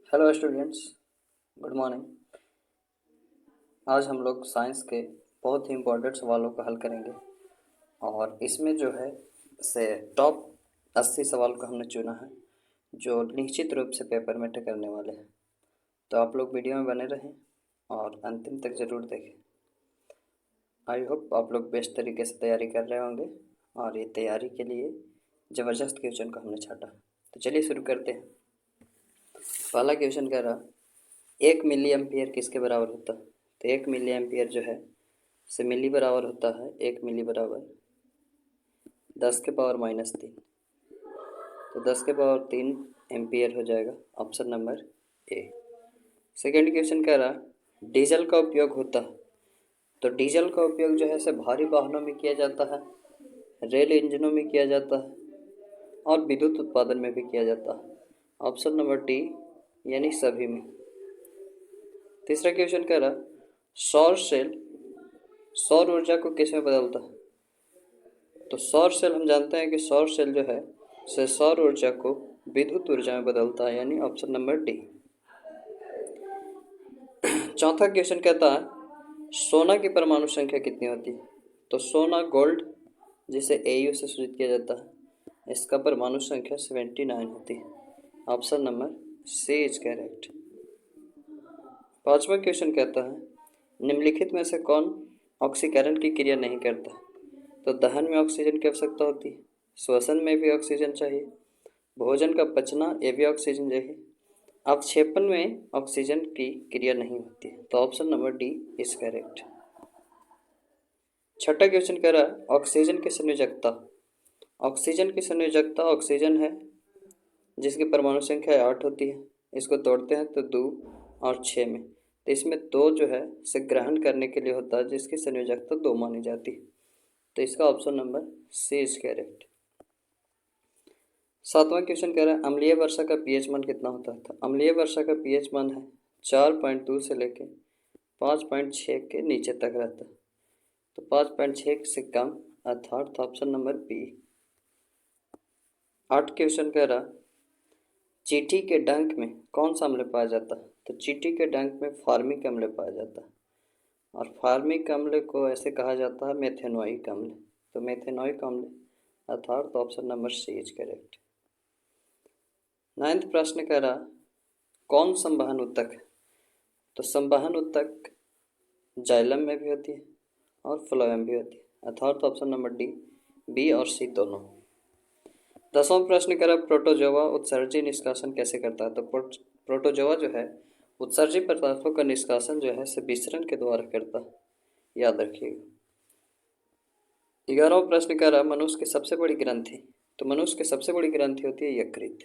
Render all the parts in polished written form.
Hello students, good morning. आज हम लोग साइंस के बहुत ही इम्पोर्टेंट सवालों को हल करेंगे और इसमें जो है से टॉप 80 सवाल को हमने चुना है जो निश्चित रूप से पेपर में टकरने वाले हैं। तो आप लोग वीडियो में बने रहें और अंतिम तक ज़रूर देखें। आई होप आप लोग बेस्ट तरीके से तैयारी कर रहे होंगे और ये तैयारी के लिए ज़बरदस्त क्वेश्चन को हमने छाटा। तो चलिए शुरू करते हैं। पहला क्वेश्चन कह रहा 1 मिली एम्पियर किसके बराबर होता है। तो 1 मिली एम्पियर जो है से मिली बराबर होता है 1 मिली बराबर 10⁻³ तो 10⁻³ एम्पियर हो जाएगा option number A. Second question कह रहा डीजल का उपयोग होता है। तो डीजल का उपयोग जो है से भारी वाहनों में किया जाता है, रेल इंजनों में किया जाता है और विद्युत उत्पादन में भी किया जाता है। ऑप्शन नंबर डी यानी सभी में। तीसरा क्वेश्चन कह रहा सौर सेल सौर ऊर्जा को किस में बदलता है। तो सौर सेल हम जानते हैं कि सौर सेल जो है से सौर ऊर्जा को विद्युत ऊर्जा में बदलता है यानी ऑप्शन नंबर डी। चौथा क्वेश्चन कहता है सोना की परमाणु संख्या कितनी होती है। तो सोना गोल्ड जिसे एयू से सूचित किया जाता है, इसका परमाणु संख्या 79 होती है। Option number C is correct. पांचवा क्वेश्चन कहता है निम्नलिखित में से कौन ऑक्सीकरण की क्रिया नहीं करता। तो दहन में ऑक्सीजन की आवश्यकता होती है, श्वसन में भी ऑक्सीजन चाहिए, भोजन का पचना ये भी ऑक्सीजन चाहिए, अवक्षेपण में ऑक्सीजन की क्रिया नहीं होती है। तो option number D is correct. छठा क्वेश्चन कह रहा है ऑक्सीजन की संयोजकता। ऑक्सीजन की संयोजकता ऑक्सीजन है जिसकी परमाणु संख्या 8 होती है, इसको तोड़ते हैं तो 2 और 6 में, तो इसमें 2 जो है से ग्रहण करने के लिए होता है जिसकी संयोजकता 2 मानी जाती है। तो इसका option number C is correct. सातवां क्वेश्चन कह रहा है अम्लीय वर्षा का पीएच मान कितना होता है। तो अम्लीय वर्षा का पीएच मान है 4.2 से लेके 5.6 के नीचे तक रहता है। तो 5.6 से कम अर्थात ऑप्शन नंबर बी। 8 क्वेश्चन कह रहा चींटी के डंक में कौन सा अम्ल पाया जाता है। तो चींटी के डंक में फार्मिक अम्ल पाया जाता है और फार्मिक अम्ल को ऐसे कहा जाता है मेथेनोइक अम्ल। तो मेथेनोइक अम्ल अर्थात option number C is correct. 9वां प्रश्न कह रहा कौन संवहन ऊतक है। तो संवहन ऊतक जाइलम में भी होती है और फ्लोएम भी होती है अर्थात ऑप्शन नंबर डी, बी और सी दोनों। 10वां प्रश्न कह रहा प्रोटोजोआ उत्सर्जी निष्कासन कैसे करता है। तो प्रोटोजोआ जो है उत्सर्जी पदार्थों का निष्कासन जो है से विसरण के द्वारा करता है, याद रखिएगा। 11वां प्रश्न कह रहा मनुष्य की सबसे बड़ी ग्रंथि। तो मनुष्य की सबसे बड़ी ग्रंथि होती है यकृत।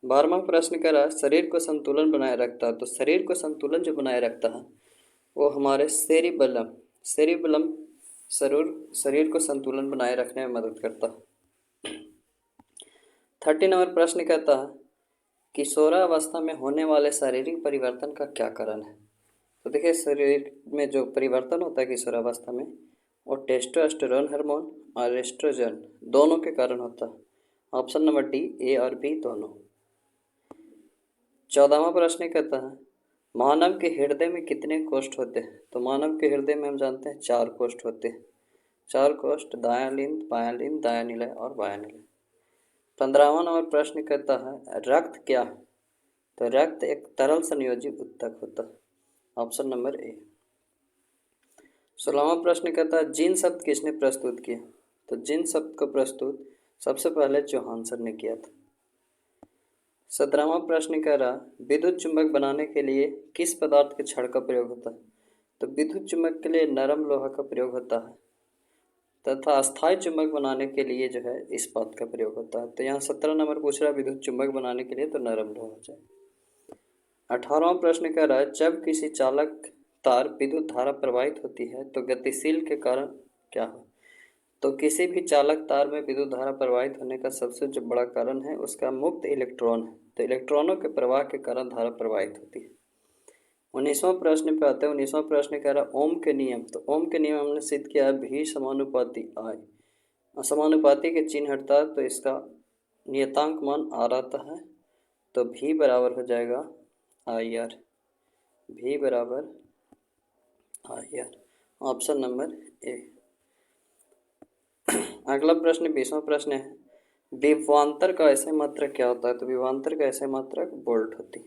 12वां प्रश्न कह रहा शरीर को संतुलन बनाए रखता है। तो शरीर को संतुलन जो बनाए रखता है वो हमारे सेरिबलम शरीर को संतुलन बनाए रखने में मदद करता है। 13 नंबर प्रश्न कहता है किशोरावस्था में होने वाले शारीरिक परिवर्तन का क्या कारण है। तो देखिए शरीर में जो परिवर्तन होता है किशोरावस्था में वो टेस्टोस्टेरोन हार्मोन और एस्ट्रोजन दोनों के कारण होता है। ऑप्शन नंबर डी, ए और बी दोनों। 14वां प्रश्न कहता है मानव के हृदय में कितने कोष्ठ होते हैं। तो मानव के हृदय में हम जानते हैं 4 कोष्ठ होते हैं। 4 कोष्ठ दायां लिंब, बायां लिंब, दायां निलय और बायां निलय। 15वां नंबर प्रश्न कहता है रक्त क्या है। तो रक्त एक तरल संयोजी ऊतक होता है। Option number A. 16वां प्रश्न कहता है जीन शब्द किसने प्रस्तुत किया। तो जीन शब्द को प्रस्तुत सबसे पहले जोहानसन ने किया था। 17वां प्रश्न कह रहा विद्युत चुंबक बनाने के लिए किस पदार्थ के छड़ का प्रयोग होता है। तो विद्युत चुंबक के लिए नरम लोहा का प्रयोग होता है तथा अस्थायी चुंबक बनाने के लिए जो है इस्पात का प्रयोग होता है। तो यहाँ 17 नंबर पूछ रहा है विद्युत चुंबक बनाने के लिए तो नरम लोहा हो जाए। 18वां प्रश्न कह रहा है जब किसी चालक तार विद्युत धारा प्रवाहित होती है तो गतिशील के कारण क्या हो। तो किसी भी चालक तार में विद्युत धारा प्रवाहित होने का सबसे जो बड़ा कारण है उसका मुक्त इलेक्ट्रॉन है। तो इलेक्ट्रॉनों के प्रवाह के कारण धारा प्रवाहित होती है। 19वां प्रश्न पे आते हैं। 19वां प्रश्न कह रहा ओम के नियम। तो ओम के नियम हमने सिद्ध किया है भी समानुपाती आय, समानुपाती के चिन्ह हटता है तो इसका नियतांक मान आ रहता है तो V बराबर हो जाएगा IR, V बराबर IR, ऑप्शन नंबर ए। अगला प्रश्न 20वां प्रश्न है, विभवांतर का ऐसे मात्रक क्या होता है? तो विभवांतर का ऐसे मात्रक वोल्ट होती है।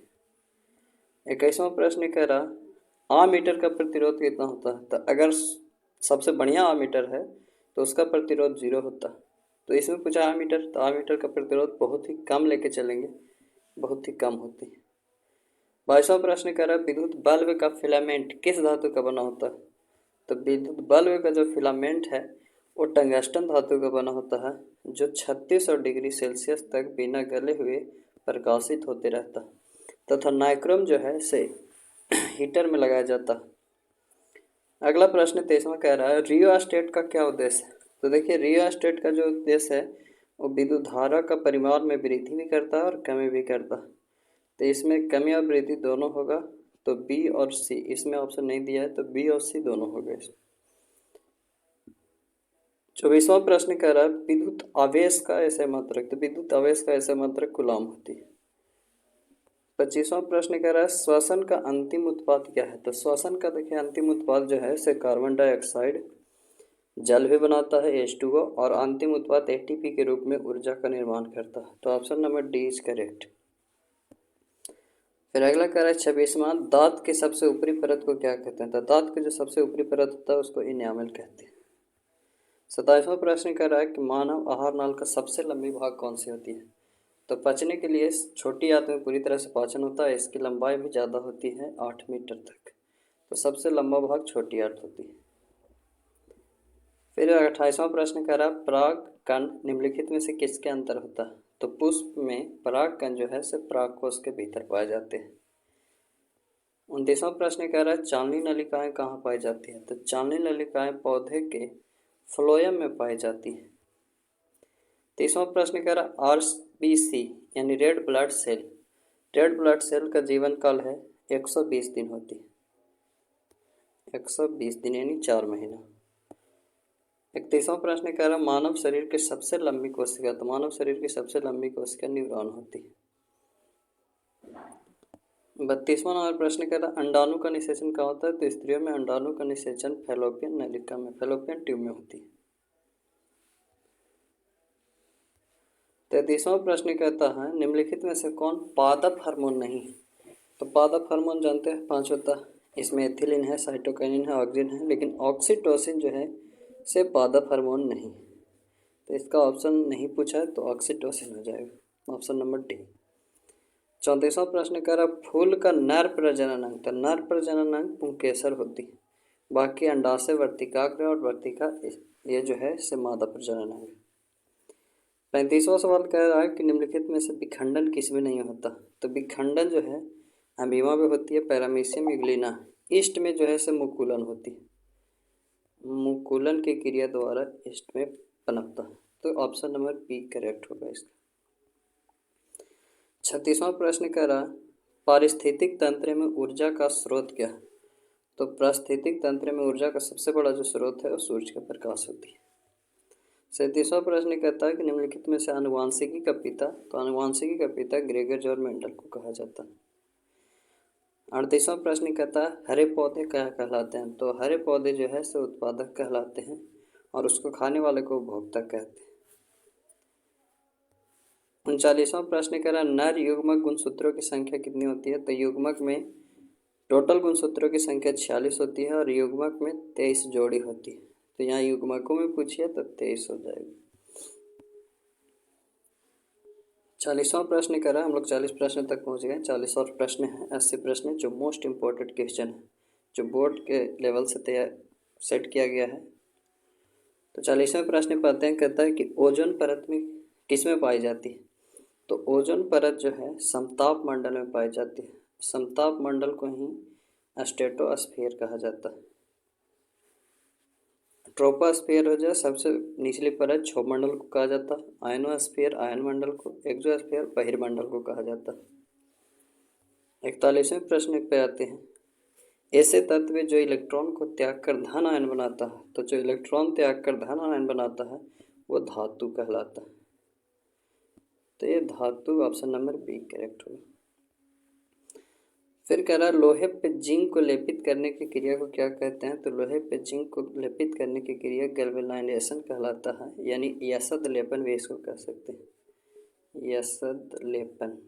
21वां प्रश्न कह रहा आमीटर का प्रतिरोध कितना होता है? तो अगर सबसे बढ़िया आमीटर है तो उसका प्रतिरोध 0 होता है। तो इसमें पूछा आमीटर, तो आमीटर का प्रतिरोध बहुत ही कम लेके चलेंगे, बहुत ही कम होती है। 22वां प्रश्न कह रहा है विद्युत बल्ब का फिलामेंट किस धातु का बना होता है? तो विद्युत बल्ब का जो फिलामेंट है वो टंगस्टन धातु का बना होता है, जो 3600 डिग्री सेल्सियस तक बिना गले हुए प्रकाशित होते रहता है तथा नाइक्रोम जो है से हीटर में लगाया जाता है। अगला प्रश्न 23वां कह रहा है रियोस्टेट का क्या उद्देश्य है? तो देखिए रियोस्टेट का जो उद्देश्य है वो विद्युत धारा का परिमाण में वृद्धि भी करता है और कमी भी करता है। तो इसमें कमी और वृद्धि दोनों होगा, तो बी और सी, इसमें ऑप्शन नहीं दिया है तो बी और सी दोनों हो गए। 24वां प्रश्न कह रहा है विद्युत आवेश का ऐसे मात्रक, तो विद्युत आवेश का ऐसे मात्रक कूलम होती है। 25वां प्रश्न कह रहा है श्वसन का अंतिम उत्पाद क्या है? तो श्वसन का देखिए अंतिम उत्पाद जो है से कार्बन डाइऑक्साइड जल भी बनाता है H2O और अंतिम उत्पाद ATP के रूप में ऊर्जा का निर्माण करता है। तो option number D is correct. फिर अगला कह रहा है 26वां दांत के सबसे ऊपरी परत को क्या कहते हैं? तो दांत के जो सबसे ऊपरी परत होता है उसको इनामल कहते हैं। 27वां प्रश्न कह रहा है कि मानव आहार नाल का सबसे लंबी भाग कौन सी होती है? तो पचने के लिए छोटी आंत में पूरी तरह से पाचन होता है, इसकी लंबाई भी ज़्यादा होती है 8 मीटर तक, तो सबसे लंबा भाग छोटी आंत होती है। फिर 28वां प्रश्न कह रहा है पराग कण निम्नलिखित में से किसके अंतर होता है? तो पुष्प में पराग कण जो है से परागकोश के भीतर पाए जाते हैं। 29वां प्रश्न कह रहा है चालनी नलिकाएं कहाँ पाई जाती है? तो चालनी नलिकाएं पौधे के फ्लोएम में पाई जाती है। 30वां प्रश्न कह रहा RBC यानी red blood cell, red blood cell का जीवन काल है 120 दिन होती है, 120 दिन यानी 4 महीना। 31वां प्रश्न कह रहा मानव शरीर की सबसे लंबी कोशिका, तो मानव शरीर की सबसे लंबी कोशिका न्यूरॉन होती है। 32वां नंबर प्रश्न कह रहा अंडाणु का निषेचन कहाँ होता है? तो स्त्रियों में अंडाणु का निषेचन फैलोपियन नलिका में, फैलोपियन ट्यूब में होती है। 33वां प्रश्न कहता है निम्नलिखित में से कौन पादप हार्मोन नहीं है? तो पादप हार्मोन जानते हैं 5 होता है, इसमें एथिलीन है, साइटोकाइनिन है, ऑक्सिन है, लेकिन ऑक्सीटोसिन जो है से पादप हार्मोन नहीं, तो इसका ऑप्शन नहीं पूछा है तो ऑक्सीटोसिन हो जाएगा, ऑप्शन नंबर डी। 34वां प्रश्न कह रहा फूल का नर प्रजनन अंग, तो नर प्रजनन अंग पुंकेसर होती है, बाकी अंडाशय, वर्तिकाग्र और वर्तिका ये जो है से मादा प्रजनन अंग। 35वां सवाल कह रहा है कि निम्नलिखित में से विखंडन किस में नहीं होता? तो विखंडन जो है अमीबा में होती है, पैरामीशियम यूग्लिना, ईस्ट में जो है से मुकुलन होती है, मुकुलन की क्रिया द्वारा ईस्ट में पनपता है, तो ऑप्शन नंबर बी करेक्ट होगा इसका। 36वां प्रश्न कह रहा पारिस्थितिक तंत्र में ऊर्जा का स्रोत क्या है? तो पारिस्थितिक तंत्र में ऊर्जा का सबसे बड़ा जो स्रोत है वो सूर्य का प्रकाश होती है। 37वां प्रश्न कहता है कि निम्नलिखित में से आनुवांशिकी का पिता, तो आनुवांशिकी का पिता ग्रेगर जॉर्ज मेंडल को कहा जाता है। 38वां प्रश्न कहता है हरे पौधे क्या कहलाते हैं? तो हरे पौधे जो है से उत्पादक कहलाते हैं और उसको खाने वाले को उपभोक्ता कहते हैं। 39वां प्रश्न कह रहा नर युग्मक गुणसूत्रों की संख्या कितनी होती है? तो युग्मक में टोटल गुणसूत्रों की संख्या 46 होती है और युग्मक में 23 जोड़ी होती है, तो यहाँ युग्मकों में पूछिए तो 23 हो जाएगी। 40वां प्रश्न कह रहा है, हम लोग 40 प्रश्न तक पहुँच गए। 40 और प्रश्न है, 80 प्रश्न जो मोस्ट इम्पोर्टेंट क्वेश्चन है, जो बोर्ड के लेवल से तैयार सेट किया गया है। तो 40वें प्रश्न पढ़ते हैं, कहता है कि ओजोन परत में किस में पाई जाती है? तो ओजोन परत जो है समताप मंडल में पाई जाती है, समताप मंडल को ही स्ट्रेटोस्फीयर कहा जाता है। ट्रोपोस्फीयर हो जाए सबसे निचली परत, क्षोभमंडल को कहा जाता है। आयनोस्फीयर आयन मंडल को, एक्सोस्फीयर बहिर्मंडल को कहा जाता है। 41वें प्रश्न पे आते हैं, ऐसे तत्व जो इलेक्ट्रॉन को त्याग कर धन आयन बनाता है, तो जो इलेक्ट्रॉन त्याग कर धन आयन बनाता है वो धातु कहलाता है। तो ये धातु ऑप्शन नंबर बी करेक्ट होगा। फिर कह रहा है लोहे पे जिंक को लेपित करने की क्रिया को क्या कहते हैं? तो लोहे पे जिंक को लेपित करने की क्रिया गैल्वेनाइजेशन कहलाता है, यानी यसद लेपन भी इसको कह सकते हैं, यसद लेपन,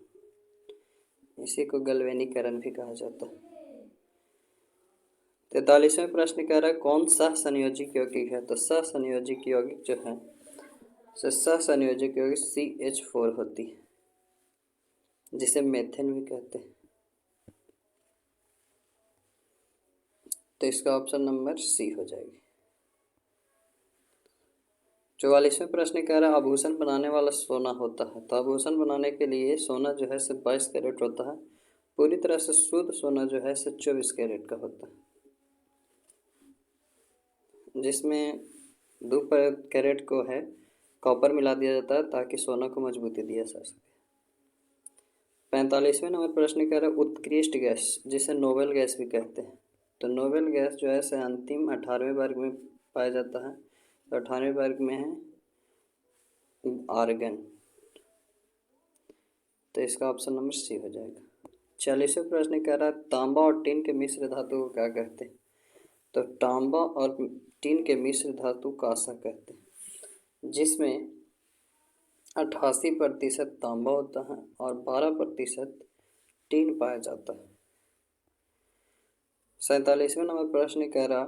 इसी को गैल्वेनीकरण भी कहा जाता है। 43वें प्रश्न कह रहा है कौन सा संयोजिक यौगिक है? तो सहसंयोजिक यौगिक जो है सहसंयोजिक यौगिक CH4 होती है, जिसे मेथेन भी कहते हैं। तो इसका ऑप्शन नंबर सी हो जाएगी। 44वें प्रश्न कह रहा है आभूषण बनाने वाला सोना होता है। तो आभूषण बनाने के लिए सोना जो है 22 कैरेट होता है, पूरी तरह से शुद्ध सोना जो है 24 कैरेट का होता है, जिसमें 2 कैरेट को है कॉपर मिला दिया जाता है ताकि सोना को मजबूती दिया जा सके। 45वें नंबर प्रश्न कह रहा है उत्कृष्ट गैस जिसे नोबेल गैस भी कहते हैं। तो नोबेल गैस जो है अंतिम 18वें वर्ग में पाया जाता है। तो 18वें वर्ग में है आर्गन, तो इसका ऑप्शन नंबर सी हो जाएगा। 40वें प्रश्न कह रहा है तांबा और टीन के मिश्र धातु को क्या कहते हैं? तो तांबा और टीन के मिश्र धातु कांसा कहते हैं, जिसमें 88% तांबा होता है और 12% टीन पाया जाता है। 47वें नंबर प्रश्न कह रहा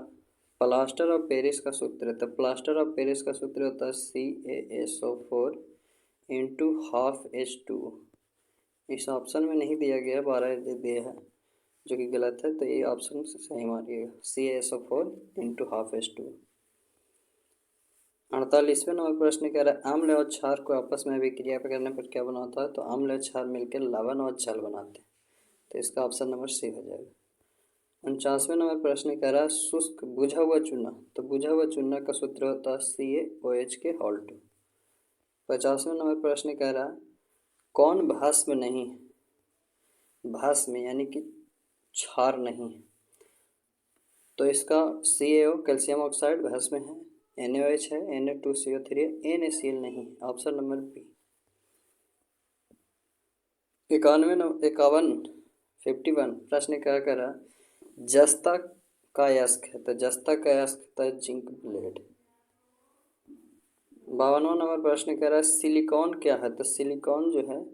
प्लास्टर ऑफ पेरिस का सूत्र। तो प्लास्टर ऑफ पेरिस का सूत्र होता है CaSO4 इंटू हाफ H2O। इस ऑप्शन में नहीं दिया गया, 12 दिया है जो कि गलत है, तो ये ऑप्शन सही मानिएगा, CaSO4 इंटू हाफ H2O। 48वें नंबर प्रश्न कह रहा है अम्ल और क्षार को आपस में अभिक्रिया करने पर क्या बनाता है? तो अम्ल और क्षार मिलकर लवण और जल बनाते हैं, तो इसका ऑप्शन नंबर सी हो जाएगा। 49वें नंबर प्रश्न कह रहा है शुष्क बुझा हुआ चूना। तो बुझा हुआ चूना का सूत्र होता है CaOH के हॉल्ट। 50वें नंबर प्रश्न कह रहा है कौन भस्म नहीं है? भस्म यानी कि क्षार नहीं है, तो इसका CaO कैल्शियम ऑक्साइड भस्म है, NaOH है, Na2CO3 है, NaCl नहीं, ऑप्शन नंबर बी। 51 प्रश्न क्या कर रहा जस्ता का अयस्क है? तो जस्ता का अयस्क होता है जिंक ब्लेड। 52वां नंबर प्रश्न कह रहा है सिलिकॉन क्या है? तो सिलिकॉन जो है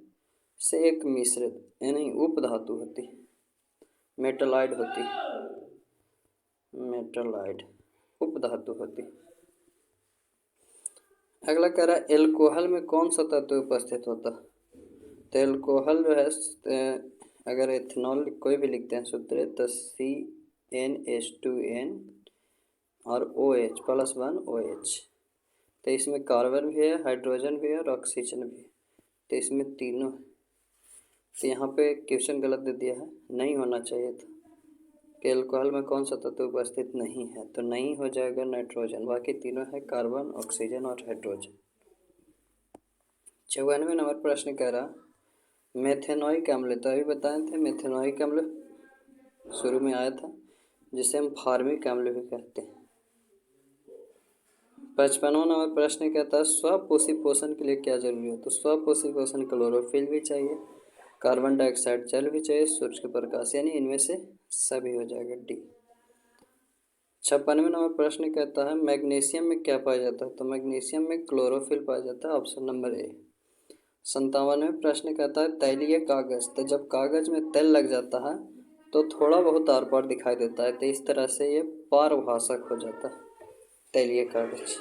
से एक मिश्रित यानी उप धातु होती है, मेटलाइड होती है, मेटलाइड उप धातु होती है। अगला कह रहा है एल्कोहल में कौन सा तत्व उपस्थित होता है? तो एल्कोहल जो है अगर एथेनॉल कोई भी लिखते हैं सूत्र तो CnH2n और OH+1OH। तो इसमें कार्बन भी है, हाइड्रोजन भी है और ऑक्सीजन भी है, तो इसमें तीनों। तो यहाँ पे क्वेश्चन गलत दे दिया है, नहीं होना चाहिए था कि एल्कोहल में कौन सा तत्व उपस्थित नहीं है, तो नहीं हो जाएगा नाइट्रोजन, बाकी तीनों है कार्बन, ऑक्सीजन और हाइड्रोजन। 54वें नंबर प्रश्न कह रहा मेथेनोइक अम्ल। तो अभी बताए थे मेथेनोइक अम्ल शुरू में आया था, जिसे हम फार्मिक अम्ल भी कहते हैं। 55वां नंबर प्रश्न कहता है स्वपोषी पोषण के लिए क्या जरूरी है? तो स्वपोषी पोषण क्लोरोफिल भी चाहिए, कार्बन डाइऑक्साइड जल भी चाहिए, सूर्य के प्रकाश, यानी इनमें से सभी हो जाएगा डी। 56वें नंबर प्रश्न कहता है मैग्नीशियम में क्या पाया जाता है? तो मैग्नीशियम में क्लोरोफिल पाया जाता है, ऑप्शन नंबर ए। 57वें प्रश्न कहता है तैलीय कागज। तो जब कागज में तेल लग जाता है तो थोड़ा बहुत आर पार दिखाई देता है, तो इस तरह से ये पारभाषक हो जाता है तैलीय कागज।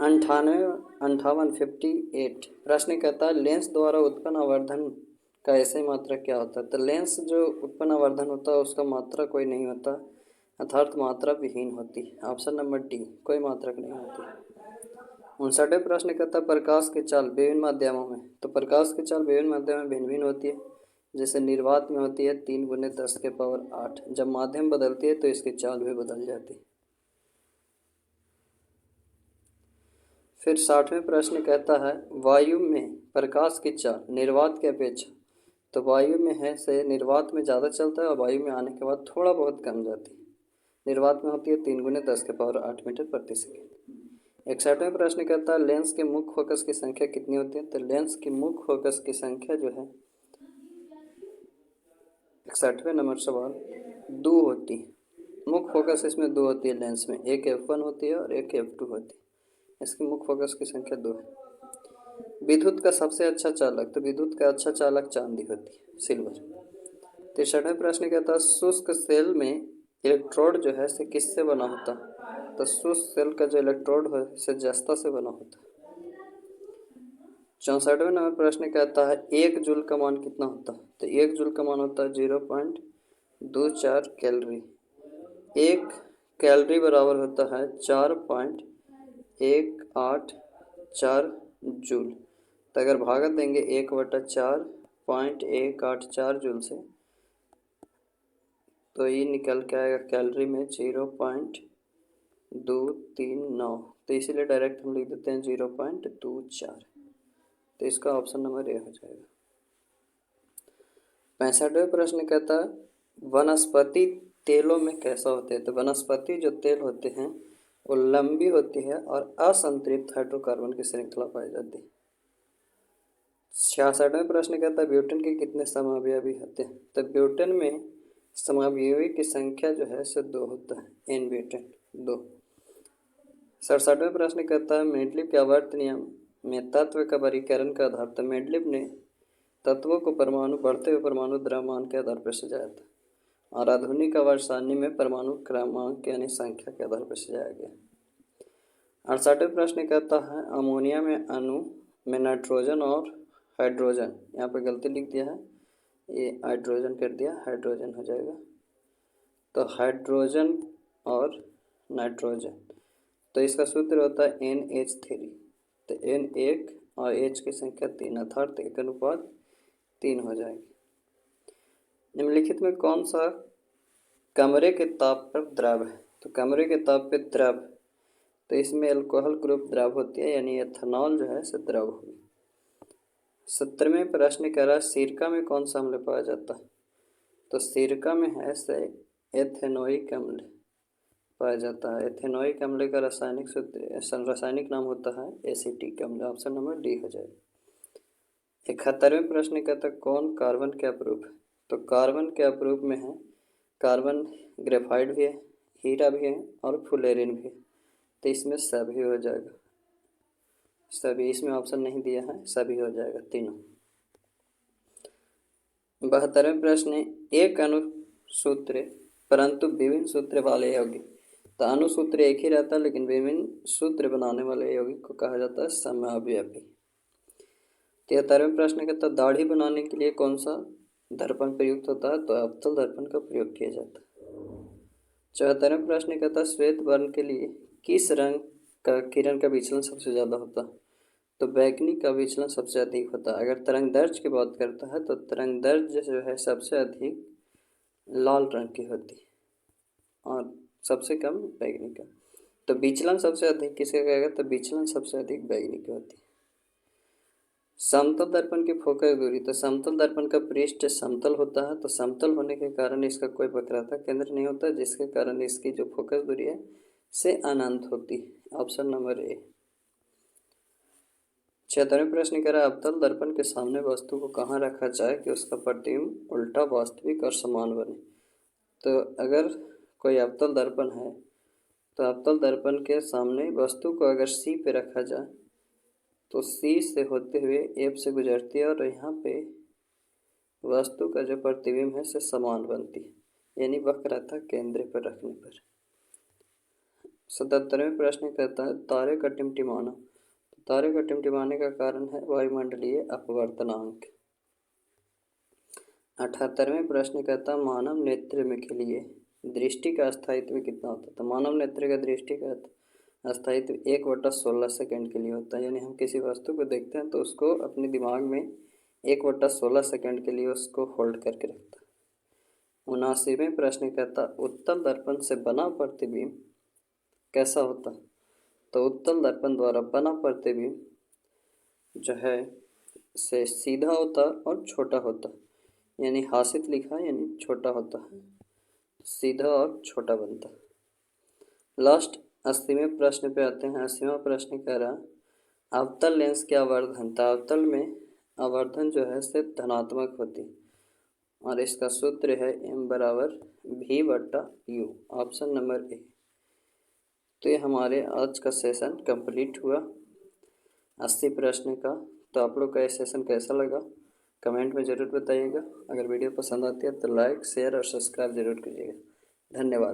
58 प्रश्न कहता है लेंस द्वारा उत्पन्न आवर्धन का ऐसे मात्रा क्या होता है? तो लेंस जो उत्पन्न आवर्धन होता है उसका मात्रा कोई नहीं होता, अर्थात मात्रा विहीन होती है, ऑप्शन नंबर डी, कोई मात्रक नहीं होती। 59वें प्रश्न कहता है प्रकाश की चाल विभिन्न माध्यमों में। तो प्रकाश की चाल विभिन्न माध्यमों में भिन्न भिन्न होती है, जैसे निर्वात में होती है 3 × 10⁸। जब माध्यम बदलती है तो इसकी चाल भी बदल जाती है। फिर 60वें प्रश्न कहता है वायु में प्रकाश की चाल निर्वात की अपेक्षा। तो वायु में है से निर्वात में ज़्यादा चलता है और वायु में आने के बाद थोड़ा बहुत कम जाती है। निर्वात में होती है 3 × 10⁸ मीटर प्रति सेकेंड। 61वां प्रश्न कहता है लेंस के मुख्य फोकस की संख्या कितनी होती है। तो लेंस की मुख्य फोकस की संख्या जो है 61वें नंबर सवाल 2 होती है। मुख्य फोकस इसमें 2 होती है लेंस में, एक f1 होती है और एक f2 होती है। इसकी मुख्य फोकस की संख्या 2 है। विद्युत का सबसे अच्छा चालक, तो विद्युत का अच्छा चालक चांदी होती है, सिल्वर। 63वां प्रश्न कहता है शुष्क सेल में इलेक्ट्रोड जो है से किससे बना होता है। तो शुष्क सेल का जो इलेक्ट्रोड है से जस्ता से बना होता है। 64वें नंबर प्रश्न कहता है 1 जूल का मान कितना होता है। तो 1 जूल का मान होता है 0.24 कैलोरी। 1 कैलोरी बराबर होता है 4.184 जूल। तो अगर भागत देंगे 1/4.184 जूल से, तो ये निकल के आएगा कैलोरी में 0.239। तो इसीलिए डायरेक्ट हम लिख देते हैं 0.24। तो इसका ऑप्शन नंबर ए हो जाएगा। 65वां प्रश्न कहता है वनस्पति तेलों में कैसा होते हैं। तो वनस्पति जो तेल होते हैं वो लंबी होती है और असंतृप्त हाइड्रोकार्बन की श्रृंखला पाई जाती है। 66वां प्रश्न कहता है ब्यूटेन के कितने समावयवी होते हैं। तो ब्यूटेन में समावयवी की संख्या जो है सो 2 होता है, एन ब्यूटेन 2। 67वां प्रश्न कहता है मेंडलीव के आवर्त नियम में तत्व का वर्गीकरण का आधार। तो मेंडलीव ने तत्वों को परमाणु बढ़ते हुए परमाणु द्रव्यमान के आधार पर सजाया था और आधुनिक आवर्त सारणी में परमाणु क्रमांक यानी संख्या के आधार पर सजाया गया। 68वां प्रश्न कहता है अमोनिया में अणु में नाइट्रोजन और हाइड्रोजन, यहाँ पर गलती लिख दिया है, ये हाइड्रोजन कर दिया, हाइड्रोजन हो जाएगा। तो हाइड्रोजन और नाइट्रोजन, तो इसका सूत्र होता है NH3। तो N1 और H की संख्या 3 अर्थात 1:3 हो जाएगी। निम्नलिखित में कौन सा कमरे के ताप पर द्रव है। तो कमरे के ताप पर द्रव, तो इसमें अल्कोहल ग्रुप द्रव होती है यानी एथेनॉल जो है से द्रव होगी। 70वें प्रश्न कह रहा है सिरका में कौन सा अम्ल पाया जाता है। तो सिरका में है से एथेनोइक अम्ल पाया जाता है। एथेनोइक अम्ल का रासायनिक नाम होता है एसिटिक अम्ल। ऑप्शन नंबर डी हो जाएगा। 71वें प्रश्न कहता है कौन कार्बन के अपरूप है। तो कार्बन के अपरूप में है कार्बन ग्रेफाइट भी है, हीरा भी है और फुलेरिन भी है। तो इसमें सभी हो जाएगा, सभी, इसमें ऑप्शन नहीं दिया है, सभी हो जाएगा तीनों। 72वें प्रश्न एक अणुसूत्र परंतु विभिन्न सूत्र वाले यौगिक। तो अणुसूत्र एक ही रहता है लेकिन विभिन्न सूत्र बनाने वाले यौगिक को कहा जाता है समअवयवी। 73वें प्रश्न कहता है दाढ़ी बनाने के लिए कौन सा दर्पण प्रयुक्त होता है। तो अवतल दर्पण का प्रयोग किया जाता है। 74वें प्रश्न कहता है श्वेत वर्ण के लिए किस रंग का किरण का विचलन सबसे ज़्यादा होता है। तो बैगनी का विचलन सबसे अधिक होता है। अगर तरंग दैर्ध्य की बात करता है तो तरंग दैर्ध्य जो है सबसे अधिक लाल रंग की होती है और सबसे कम बैगनी का। तो विचलन सबसे अधिक किसका कहेगा। तो विचलन सबसे अधिक बैगनी की होती है। समतल दर्पण की फोकस दूरी। तो समतल दर्पण का पृष्ठ समतल होता है, तो समतल होने के कारण इसका कोई वक्रता केंद्र नहीं होता, जिसके कारण इसकी जो फोकस दूरी है से अनंत होती है। Option number A. 76वें प्रश्न कह रहा है अवतल दर्पण के सामने वस्तु को कहाँ रखा जाए कि उसका प्रतिबिंब उल्टा वास्तविक और समान बने। तो अगर कोई अवतल दर्पण है तो अवतल दर्पण के सामने वस्तु को अगर सी पे रखा जाए तो सी से होते हुए एफ से गुजरती है और यहाँ पे वस्तु का जो प्रतिबिंब है से समान बनती है, यानी वक्रता केंद्र पर रखने पर। 77वें प्रश्न कहता है तारे का टिमटिमाना। तारे का टिमटिमाने का कारण है वायुमंडलीय अपवर्तनांक। 78वें प्रश्न कहता है मानव नेत्र में के लिए दृष्टि का स्थायित्व कितना होता है। तो मानव नेत्र का दृष्टि का स्थायित्व 1/16 सेकेंड के लिए होता है, यानी हम किसी वस्तु को देखते हैं तो उसको अपने दिमाग में 1/16 सेकेंड के लिए उसको होल्ड करके रखता है। 79वें प्रश्न कहता उत्तल दर्पण से बना प्रतिबिंब कैसा होता है। तो उत्तल दर्पण द्वारा बना प्रतिबिंब जो है से सीधा होता और छोटा होता, यानी हासित लिखा यानी छोटा होता है, सीधा और छोटा बनता है। लास्ट 80वें प्रश्न पे आते हैं। 80वां प्रश्न कह रहा अवतल लेंस के आवर्धन, तो अवतल में आवर्धन जो है सिर्फ धनात्मक होती और इसका सूत्र है m/v/u, ऑप्शन नंबर ए। तो ये हमारे आज का सेशन कंप्लीट हुआ 80 प्रश्न का। तो आप लोग का ये सेशन कैसा लगा कमेंट में ज़रूर बताइएगा। अगर वीडियो पसंद आती है तो लाइक शेयर और सब्सक्राइब जरूर कीजिएगा। धन्यवाद।